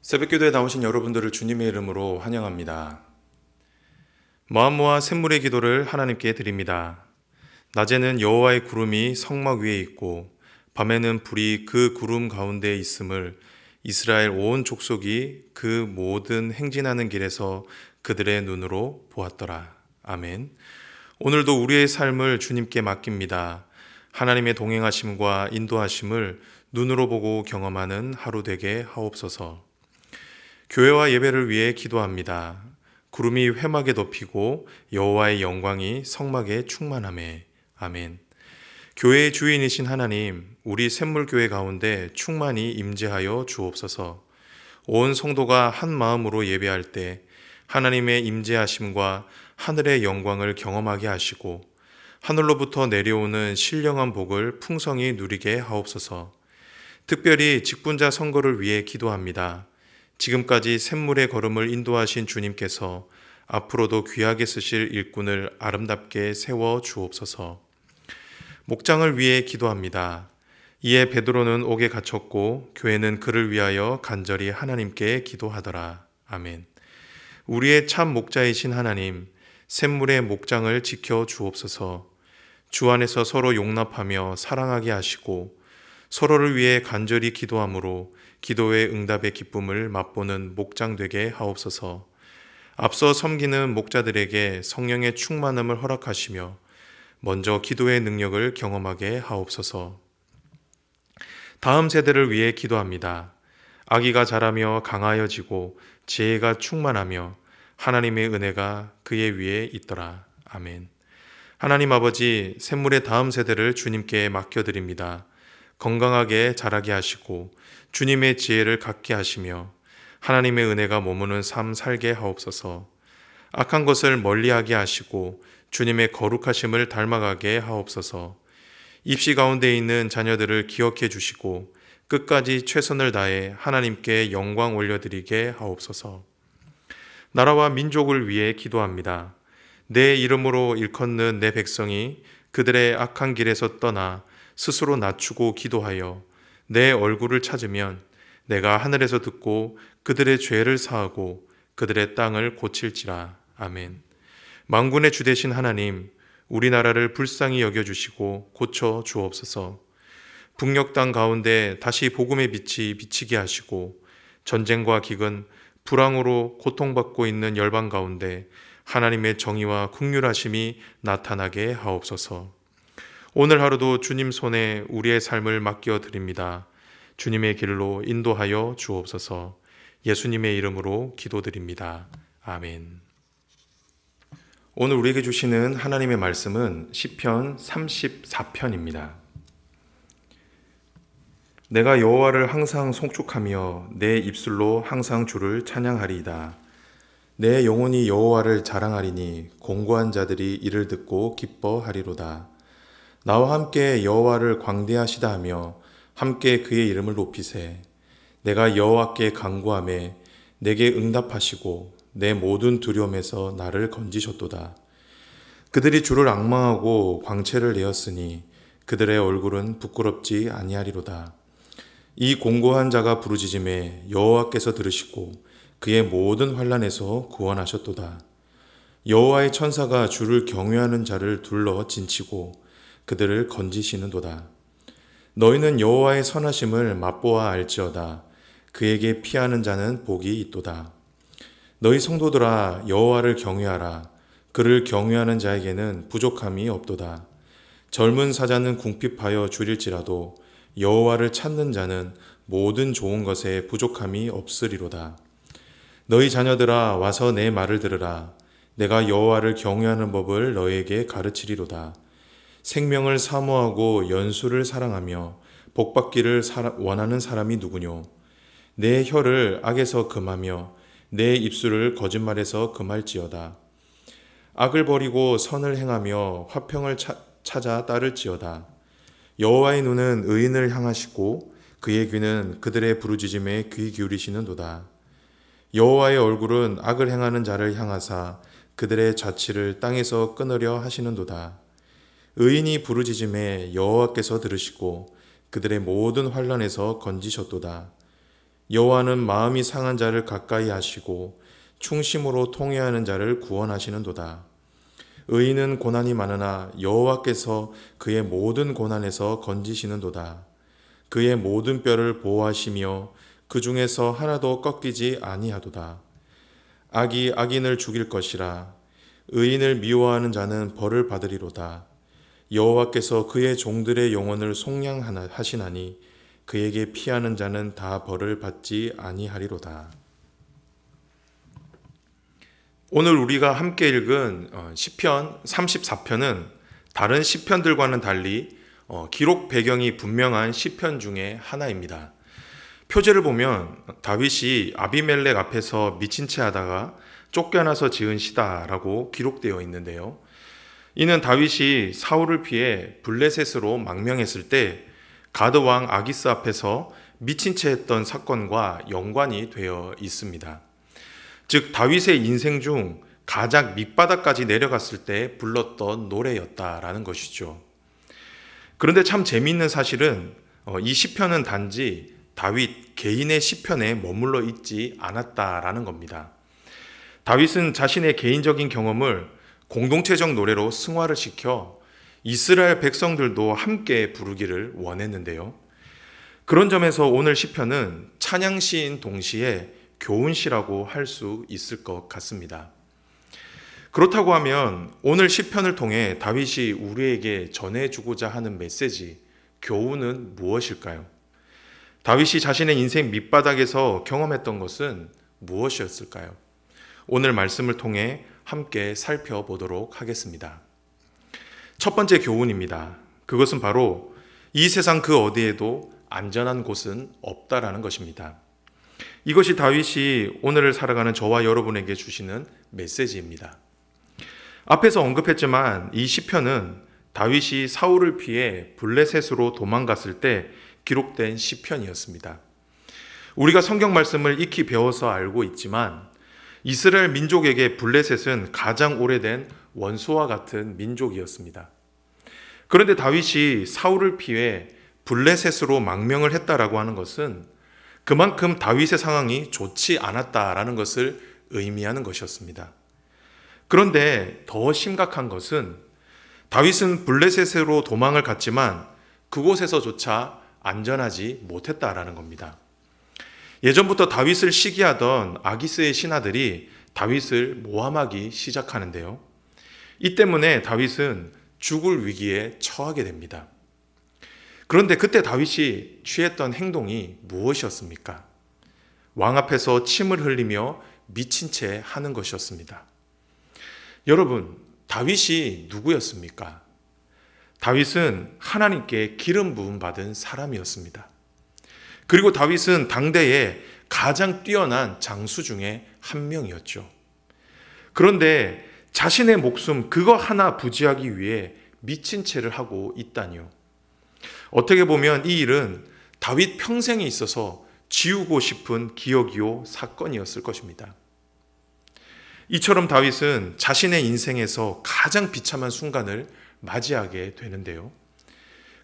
새벽기도에 나오신 여러분들을 주님의 이름으로 환영합니다. 마음 모아 샘물의 기도를 하나님께 드립니다. 낮에는 여호와의 구름이 성막 위에 있고 밤에는 불이 그 구름 가운데 있음을 이스라엘 온 족속이 그 모든 행진하는 길에서 그들의 눈으로 보았더라. 아멘. 오늘도 우리의 삶을 주님께 맡깁니다. 하나님의 동행하심과 인도하심을 눈으로 보고 경험하는 하루 되게 하옵소서. 교회와 예배를 위해 기도합니다. 구름이 회막에 덮이고 여호와의 영광이 성막에 충만하매. 아멘. 교회의 주인이신 하나님, 우리 샘물교회 가운데 충만히 임재하여 주옵소서. 온 성도가 한 마음으로 예배할 때 하나님의 임재하심과 하늘의 영광을 경험하게 하시고 하늘로부터 내려오는 신령한 복을 풍성히 누리게 하옵소서. 특별히 직분자 선거를 위해 기도합니다. 지금까지 샘물의 걸음을 인도하신 주님께서 앞으로도 귀하게 쓰실 일꾼을 아름답게 세워 주옵소서. 목장을 위해 기도합니다. 이에 베드로는 옥에 갇혔고 교회는 그를 위하여 간절히 하나님께 기도하더라. 아멘. 우리의 참 목자이신 하나님, 샘물의 목장을 지켜 주옵소서. 주 안에서 서로 용납하며 사랑하게 하시고 서로를 위해 간절히 기도함으로 기도의 응답의 기쁨을 맛보는 목장 되게 하옵소서. 앞서 섬기는 목자들에게 성령의 충만함을 허락하시며 먼저 기도의 능력을 경험하게 하옵소서. 다음 세대를 위해 기도합니다. 아기가 자라며 강하여지고 지혜가 충만하며 하나님의 은혜가 그의 위에 있더라. 아멘. 하나님 아버지, 샘물의 다음 세대를 주님께 맡겨드립니다. 건강하게 자라게 하시고 주님의 지혜를 갖게 하시며 하나님의 은혜가 머무는 삶 살게 하옵소서. 악한 것을 멀리하게 하시고 주님의 거룩하심을 닮아가게 하옵소서. 입시 가운데 있는 자녀들을 기억해 주시고 끝까지 최선을 다해 하나님께 영광 올려드리게 하옵소서. 나라와 민족을 위해 기도합니다. 내 이름으로 일컫는 내 백성이 그들의 악한 길에서 떠나 스스로 낮추고 기도하여 내 얼굴을 찾으면 내가 하늘에서 듣고 그들의 죄를 사하고 그들의 땅을 고칠지라. 아멘. 만군의 주 되신 하나님, 우리나라를 불쌍히 여겨주시고 고쳐 주옵소서. 북녘 땅 가운데 다시 복음의 빛이 비치게 하시고 전쟁과 기근, 불황으로 고통받고 있는 열방 가운데 하나님의 정의와 긍휼하심이 나타나게 하옵소서. 오늘 하루도 주님 손에 우리의 삶을 맡겨 드립니다. 주님의 길로 인도하여 주옵소서. 예수님의 이름으로 기도드립니다. 아멘. 오늘 우리에게 주시는 하나님의 말씀은 시편 34편입니다. 내가 여호와를 항상 송축하며 내 입술로 항상 주를 찬양하리이다. 내 영혼이 여호와를 자랑하리니 공고한 자들이 이를 듣고 기뻐하리로다. 나와 함께 여호와를 광대하시다 하며 함께 그의 이름을 높이세. 내가 여호와께 간구하매 내게 응답하시고 내 모든 두려움에서 나를 건지셨도다. 그들이 주를 앙망하고 광채를 내었으니 그들의 얼굴은 부끄럽지 아니하리로다. 이 공고한 자가 부르짖음에 여호와께서 들으시고 그의 모든 환난에서 구원하셨도다. 여호와의 천사가 주를 경외하는 자를 둘러 진치고 그들을 건지시는도다. 너희는 여호와의 선하심을 맛보아 알지어다. 그에게 피하는 자는 복이 있도다. 너희 성도들아, 여호와를 경외하라. 그를 경외하는 자에게는 부족함이 없도다. 젊은 사자는 궁핍하여 줄일지라도 여호와를 찾는 자는 모든 좋은 것에 부족함이 없으리로다. 너희 자녀들아, 와서 내 말을 들으라. 내가 여호와를 경외하는 법을 너희에게 가르치리로다. 생명을 사모하고 연수를 사랑하며 복받기를 원하는 사람이 누구뇨? 내 혀를 악에서 금하며 내 입술을 거짓말에서 금할지어다. 악을 버리고 선을 행하며 화평을 찾아 따를지어다. 여호와의 눈은 의인을 향하시고 그의 귀는 그들의 부르짖음에 귀 기울이시는도다. 여호와의 얼굴은 악을 행하는 자를 향하사 그들의 자취를 땅에서 끊으려 하시는도다. 의인이 부르짖음에 여호와께서 들으시고 그들의 모든 환난에서 건지셨도다. 여호와는 마음이 상한 자를 가까이 하시고 충심으로 통회하는 자를 구원하시는도다. 의인은 고난이 많으나 여호와께서 그의 모든 고난에서 건지시는도다. 그의 모든 뼈를 보호하시며 그 중에서 하나도 꺾이지 아니하도다. 악이 악인을 죽일 것이라. 의인을 미워하는 자는 벌을 받으리로다. 여호와께서 그의 종들의 영혼을 속량하시나니 그에게 피하는 자는 다 벌을 받지 아니하리로다. 오늘 우리가 함께 읽은 시편 34편은 다른 시편들과는 달리 기록 배경이 분명한 시편 중에 하나입니다. 표제를 보면 다윗이 아비멜렉 앞에서 미친 채 하다가 쫓겨나서 지은 시다라고 기록되어 있는데요. 이는 다윗이 사울을 피해 블레셋으로 망명했을 때 가드 왕 아기스 앞에서 미친 채 했던 사건과 연관이 되어 있습니다. 즉 다윗의 인생 중 가장 밑바닥까지 내려갔을 때 불렀던 노래였다라는 것이죠. 그런데 참 재미있는 사실은 이 시편은 단지 다윗 개인의 시편에 머물러 있지 않았다라는 겁니다. 다윗은 자신의 개인적인 경험을 공동체적 노래로 승화를 시켜 이스라엘 백성들도 함께 부르기를 원했는데요. 그런 점에서 오늘 시편은 찬양시인 동시에 교훈시라고 할 수 있을 것 같습니다. 그렇다고 하면 오늘 시편을 통해 다윗이 우리에게 전해주고자 하는 메시지, 교훈은 무엇일까요? 다윗이 자신의 인생 밑바닥에서 경험했던 것은 무엇이었을까요? 오늘 말씀을 통해 함께 살펴보도록 하겠습니다. 첫 번째 교훈입니다. 그것은 바로 이 세상 그 어디에도 안전한 곳은 없다라는 것입니다. 이것이 다윗이 오늘을 살아가는 저와 여러분에게 주시는 메시지입니다. 앞에서 언급했지만 이 시편은 다윗이 사울을 피해 블레셋으로 도망갔을 때 기록된 시편이었습니다. 우리가 성경 말씀을 익히 배워서 알고 있지만 이스라엘 민족에게 블레셋은 가장 오래된 원수와 같은 민족이었습니다. 그런데 다윗이 사울을 피해 블레셋으로 망명을 했다라고 하는 것은 그만큼 다윗의 상황이 좋지 않았다라는 것을 의미하는 것이었습니다. 그런데 더 심각한 것은 다윗은 블레셋으로 도망을 갔지만 그곳에서조차 안전하지 못했다라는 겁니다. 예전부터 다윗을 시기하던 아기스의 신하들이 다윗을 모함하기 시작하는데요. 이 때문에 다윗은 죽을 위기에 처하게 됩니다. 그런데 그때 다윗이 취했던 행동이 무엇이었습니까? 왕 앞에서 침을 흘리며 미친 채 하는 것이었습니다. 여러분, 다윗이 누구였습니까? 다윗은 하나님께 기름 부음 받은 사람이었습니다. 그리고 다윗은 당대에 가장 뛰어난 장수 중에 한 명이었죠. 그런데 자신의 목숨 그거 하나 부지하기 위해 미친 채를 하고 있다니요. 어떻게 보면 이 일은 다윗 평생에 있어서 지우고 싶은 기억이요 사건이었을 것입니다. 이처럼 다윗은 자신의 인생에서 가장 비참한 순간을 맞이하게 되는데요.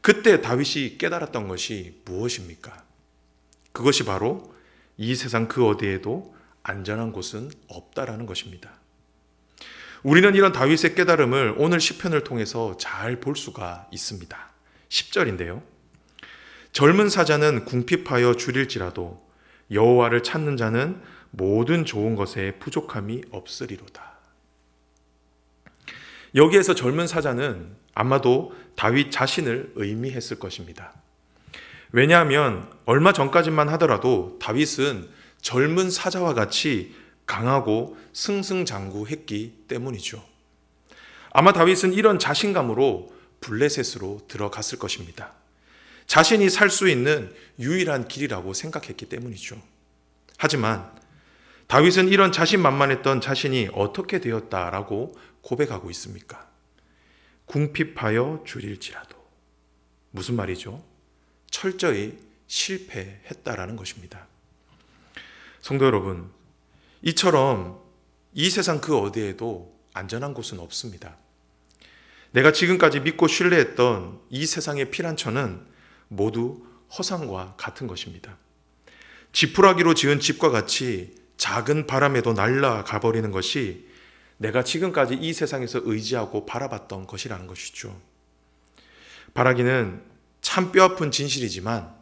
그때 다윗이 깨달았던 것이 무엇입니까? 그것이 바로 이 세상 그 어디에도 안전한 곳은 없다라는 것입니다. 우리는 이런 다윗의 깨달음을 오늘 시편을 통해서 잘 볼 수가 있습니다. 10절인데요. 젊은 사자는 궁핍하여 줄일지라도 여호와를 찾는 자는 모든 좋은 것에 부족함이 없으리로다. 여기에서 젊은 사자는 아마도 다윗 자신을 의미했을 것입니다. 왜냐하면 얼마 전까지만 하더라도 다윗은 젊은 사자와 같이 강하고 승승장구했기 때문이죠. 아마 다윗은 이런 자신감으로 블레셋으로 들어갔을 것입니다. 자신이 살 수 있는 유일한 길이라고 생각했기 때문이죠. 하지만 다윗은 이런 자신만만했던 자신이 어떻게 되었다라고 고백하고 있습니까? 궁핍하여 줄일지라도. 무슨 말이죠? 철저히 실패했다라는 것입니다. 성도 여러분, 이처럼 이 세상 그 어디에도 안전한 곳은 없습니다. 내가 지금까지 믿고 신뢰했던 이 세상의 피난처는 모두 허상과 같은 것입니다. 지푸라기로 지은 집과 같이 작은 바람에도 날아가 버리는 것이 내가 지금까지 이 세상에서 의지하고 바라봤던 것이라는 것이죠. 바라기는 참 뼈아픈 진실이지만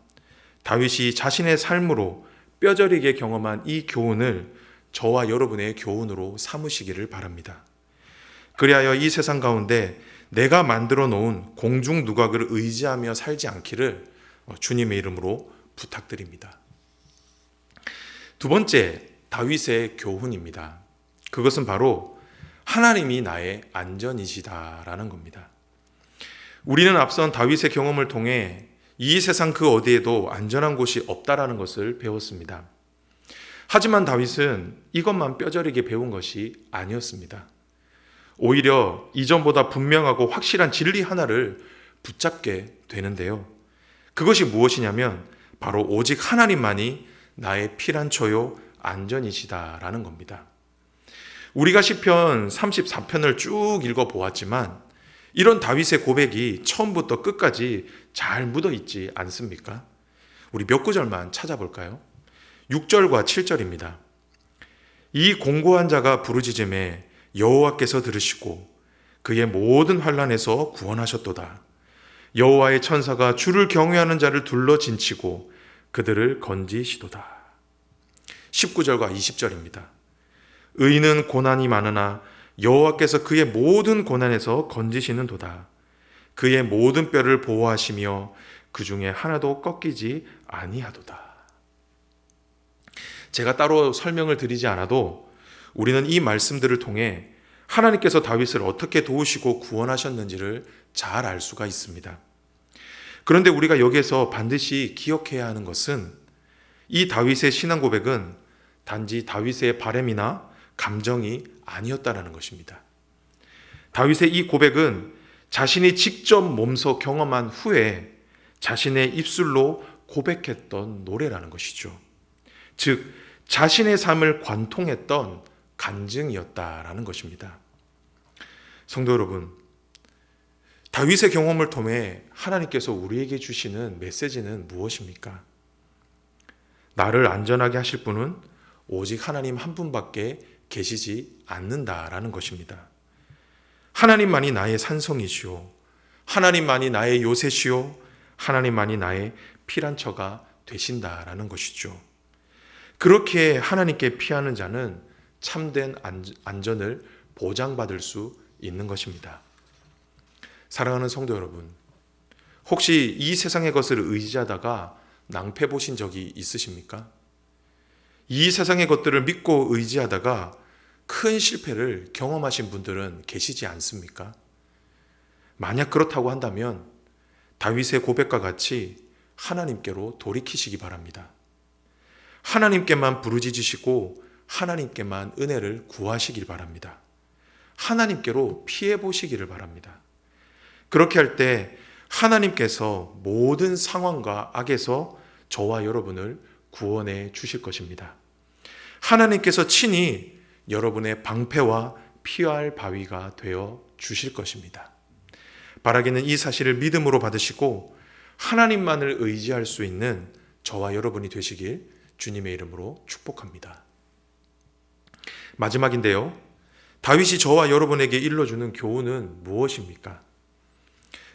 다윗이 자신의 삶으로 뼈저리게 경험한 이 교훈을 저와 여러분의 교훈으로 삼으시기를 바랍니다. 그리하여 이 세상 가운데 내가 만들어 놓은 공중 누각을 의지하며 살지 않기를 주님의 이름으로 부탁드립니다. 두 번째, 다윗의 교훈입니다. 그것은 바로 하나님이 나의 안전이시다라는 겁니다. 우리는 앞선 다윗의 경험을 통해 이 세상 그 어디에도 안전한 곳이 없다라는 것을 배웠습니다. 하지만 다윗은 이것만 뼈저리게 배운 것이 아니었습니다. 오히려 이전보다 분명하고 확실한 진리 하나를 붙잡게 되는데요. 그것이 무엇이냐면 바로 오직 하나님만이 나의 피난처요 안전이시다라는 겁니다. 우리가 시편 34편을 쭉 읽어보았지만 이런 다윗의 고백이 처음부터 끝까지 잘 묻어있지 않습니까? 우리 몇 구절만 찾아볼까요? 6절과 7절입니다. 이 공고한 자가 부르짖음에 여호와께서 들으시고 그의 모든 환난에서 구원하셨도다. 여호와의 천사가 주를 경외하는 자를 둘러 진치고 그들을 건지시도다. 19절과 20절입니다. 의인은 고난이 많으나 여호와께서 그의 모든 고난에서 건지시는도다. 그의 모든 뼈를 보호하시며 그 중에 하나도 꺾이지 아니하도다. 제가 따로 설명을 드리지 않아도 우리는 이 말씀들을 통해 하나님께서 다윗을 어떻게 도우시고 구원하셨는지를 잘 알 수가 있습니다. 그런데 우리가 여기에서 반드시 기억해야 하는 것은 이 다윗의 신앙 고백은 단지 다윗의 바람이나 감정이 아니었다라는 것입니다. 다윗의 이 고백은 자신이 직접 몸소 경험한 후에 자신의 입술로 고백했던 노래라는 것이죠. 즉 자신의 삶을 관통했던 간증이었다라는 것입니다. 성도 여러분, 다윗의 경험을 통해 하나님께서 우리에게 주시는 메시지는 무엇입니까? 나를 안전하게 하실 분은 오직 하나님 한 분밖에 계시지 않는다라는 것입니다. 하나님만이 나의 산성이시오. 하나님만이 나의 요새시오. 하나님만이 나의 피난처가 되신다라는 것이죠. 그렇게 하나님께 피하는 자는 참된 안전을 보장받을 수 있는 것입니다. 사랑하는 성도 여러분, 혹시 이 세상의 것을 의지하다가 낭패 보신 적이 있으십니까? 이 세상의 것들을 믿고 의지하다가 큰 실패를 경험하신 분들은 계시지 않습니까? 만약 그렇다고 한다면 다윗의 고백과 같이 하나님께로 돌이키시기 바랍니다. 하나님께만 부르짖으시고 하나님께만 은혜를 구하시길 바랍니다. 하나님께로 피해 보시기를 바랍니다. 그렇게 할 때 하나님께서 모든 상황과 악에서 저와 여러분을 구원해 주실 것입니다. 하나님께서 친히 여러분의 방패와 피할 바위가 되어 주실 것입니다. 바라기는 이 사실을 믿음으로 받으시고 하나님만을 의지할 수 있는 저와 여러분이 되시길 주님의 이름으로 축복합니다. 마지막인데요. 다윗이 저와 여러분에게 일러주는 교훈은 무엇입니까?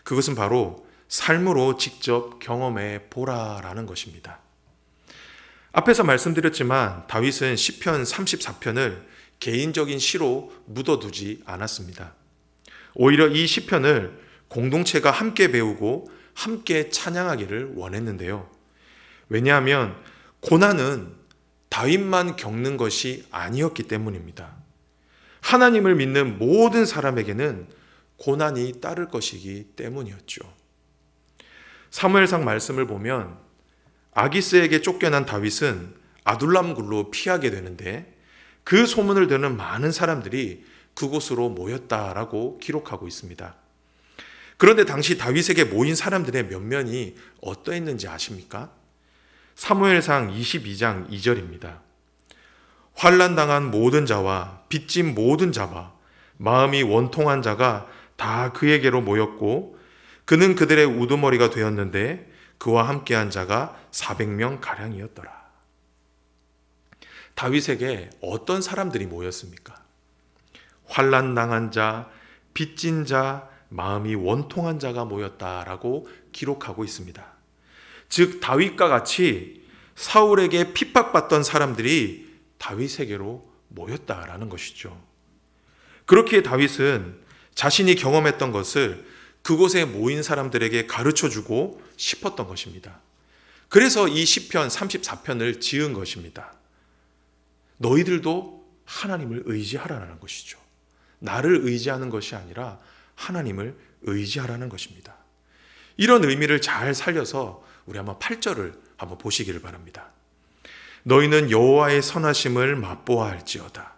그것은 바로 삶으로 직접 경험해 보라라는 것입니다. 앞에서 말씀드렸지만 다윗은 시편 34편을 개인적인 시로 묻어두지 않았습니다. 오히려 이 시편을 공동체가 함께 배우고 함께 찬양하기를 원했는데요. 왜냐하면 고난은 다윗만 겪는 것이 아니었기 때문입니다. 하나님을 믿는 모든 사람에게는 고난이 따를 것이기 때문이었죠. 사무엘상 말씀을 보면 아기스에게 쫓겨난 다윗은 아둘람 굴로 피하게 되는데 그 소문을 듣는 많은 사람들이 그곳으로 모였다라고 기록하고 있습니다. 그런데 당시 다윗에게 모인 사람들의 면면이 어떠했는지 아십니까? 사무엘상 22장 2절입니다. 환난당한 모든 자와 빚진 모든 자와 마음이 원통한 자가 다 그에게로 모였고 그는 그들의 우두머리가 되었는데 그와 함께한 자가 400명 가량이었더라. 다윗에게 어떤 사람들이 모였습니까? 환난 당한 자, 빚진 자, 마음이 원통한 자가 모였다라고 기록하고 있습니다. 즉 다윗과 같이 사울에게 핍박받던 사람들이 다윗에게로 모였다라는 것이죠. 그렇기에 다윗은 자신이 경험했던 것을 그곳에 모인 사람들에게 가르쳐주고 싶었던 것입니다. 그래서 이 시편 34편을 지은 것입니다. 너희들도 하나님을 의지하라는 것이죠. 나를 의지하는 것이 아니라 하나님을 의지하라는 것입니다. 이런 의미를 잘 살려서 우리 한번 8절을 한번 보시기를 바랍니다. 너희는 여호와의 선하심을 맛보아 할지어다.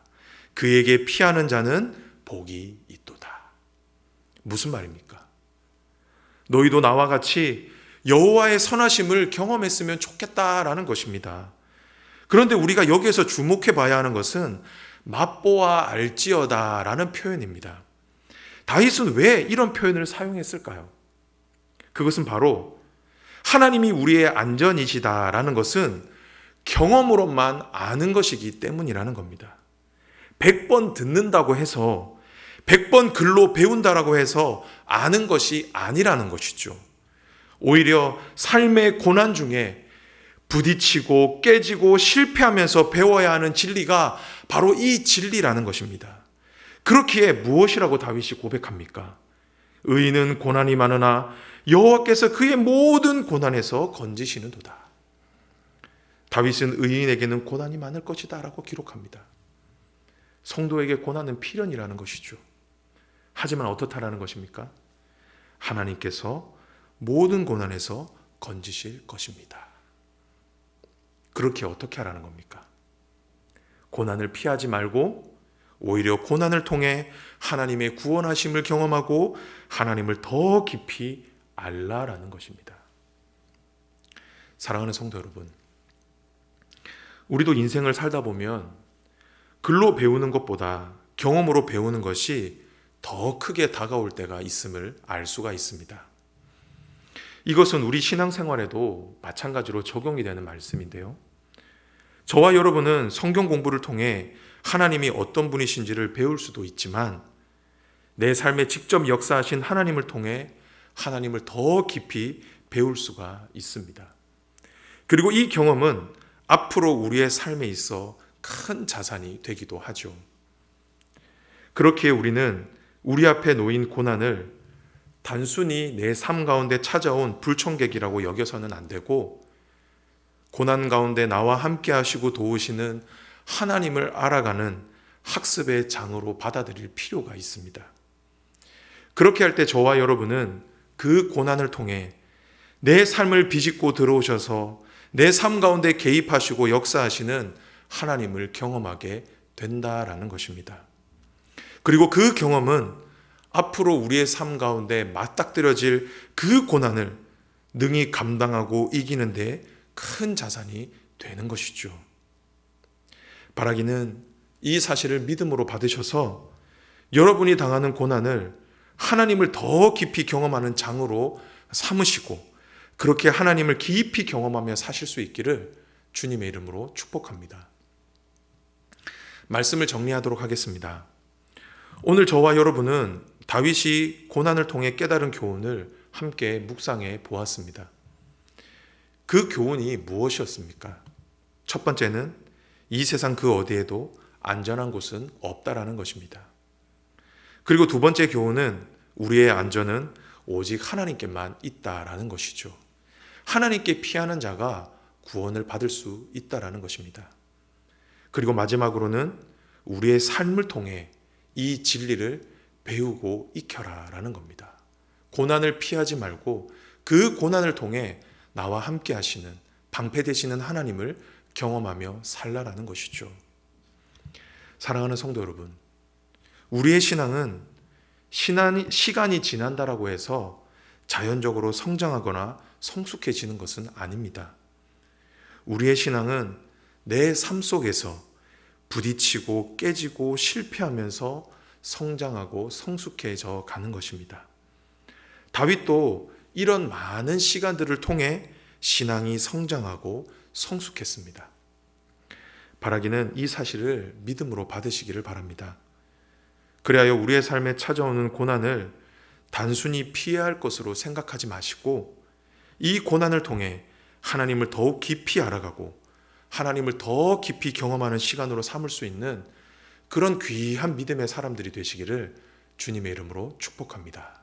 그에게 피하는 자는 복이 있도다. 무슨 말입니까? 너희도 나와 같이 여호와의 선하심을 경험했으면 좋겠다라는 것입니다. 그런데 우리가 여기에서 주목해 봐야 하는 것은 맛보아 알지어다라는 표현입니다. 다윗은 왜 이런 표현을 사용했을까요? 그것은 바로 하나님이 우리의 안전이시다라는 것은 경험으로만 아는 것이기 때문이라는 겁니다. 100번 듣는다고 해서 100번 글로 배운다라고 해서 아는 것이 아니라는 것이죠. 오히려 삶의 고난 중에 부딪히고 깨지고 실패하면서 배워야 하는 진리가 바로 이 진리라는 것입니다. 그렇기에 무엇이라고 다윗이 고백합니까? 의인은 고난이 많으나 여호와께서 그의 모든 고난에서 건지시는도다. 다윗은 의인에게는 고난이 많을 것이다 라고 기록합니다. 성도에게 고난은 필연이라는 것이죠. 하지만 어떻다라는 것입니까? 하나님께서 모든 고난에서 건지실 것입니다. 그렇게 어떻게 하라는 겁니까? 고난을 피하지 말고 오히려 고난을 통해 하나님의 구원하심을 경험하고 하나님을 더 깊이 알라라는 것입니다. 사랑하는 성도 여러분, 우리도 인생을 살다 보면 글로 배우는 것보다 경험으로 배우는 것이 더 크게 다가올 때가 있음을 알 수가 있습니다. 이것은 우리 신앙생활에도 마찬가지로 적용이 되는 말씀인데요. 저와 여러분은 성경 공부를 통해 하나님이 어떤 분이신지를 배울 수도 있지만 내 삶에 직접 역사하신 하나님을 통해 하나님을 더 깊이 배울 수가 있습니다. 그리고 이 경험은 앞으로 우리의 삶에 있어 큰 자산이 되기도 하죠. 그렇기에 우리는 우리 앞에 놓인 고난을 단순히 내 삶 가운데 찾아온 불청객이라고 여겨서는 안 되고 고난 가운데 나와 함께 하시고 도우시는 하나님을 알아가는 학습의 장으로 받아들일 필요가 있습니다. 그렇게 할 때 저와 여러분은 그 고난을 통해 내 삶을 비집고 들어오셔서 내 삶 가운데 개입하시고 역사하시는 하나님을 경험하게 된다라는 것입니다. 그리고 그 경험은 앞으로 우리의 삶 가운데 맞닥뜨려질 그 고난을 능히 감당하고 이기는 데 큰 자산이 되는 것이죠. 바라기는 이 사실을 믿음으로 받으셔서 여러분이 당하는 고난을 하나님을 더 깊이 경험하는 장으로 삼으시고 그렇게 하나님을 깊이 경험하며 사실 수 있기를 주님의 이름으로 축복합니다. 말씀을 정리하도록 하겠습니다. 오늘 저와 여러분은 다윗이 고난을 통해 깨달은 교훈을 함께 묵상해 보았습니다. 그 교훈이 무엇이었습니까? 첫 번째는 이 세상 그 어디에도 안전한 곳은 없다라는 것입니다. 그리고 두 번째 교훈은 우리의 안전은 오직 하나님께만 있다라는 것이죠. 하나님께 피하는 자가 구원을 받을 수 있다라는 것입니다. 그리고 마지막으로는 우리의 삶을 통해 이 진리를 배우고 익혀라라는 겁니다. 고난을 피하지 말고 그 고난을 통해 나와 함께 하시는 방패 되시는 하나님을 경험하며 살라라는 것이죠. 사랑하는 성도 여러분, 우리의 신앙은 시간이 지난다라고 해서 자연적으로 성장하거나 성숙해지는 것은 아닙니다. 우리의 신앙은 내 삶 속에서 부딪히고 깨지고 실패하면서 성장하고 성숙해져 가는 것입니다. 다윗도 이런 많은 시간들을 통해 신앙이 성장하고 성숙했습니다. 바라기는 이 사실을 믿음으로 받으시기를 바랍니다. 그리하여 우리의 삶에 찾아오는 고난을 단순히 피해야 할 것으로 생각하지 마시고 이 고난을 통해 하나님을 더욱 깊이 알아가고 하나님을 더 깊이 경험하는 시간으로 삼을 수 있는 그런 귀한 믿음의 사람들이 되시기를 주님의 이름으로 축복합니다.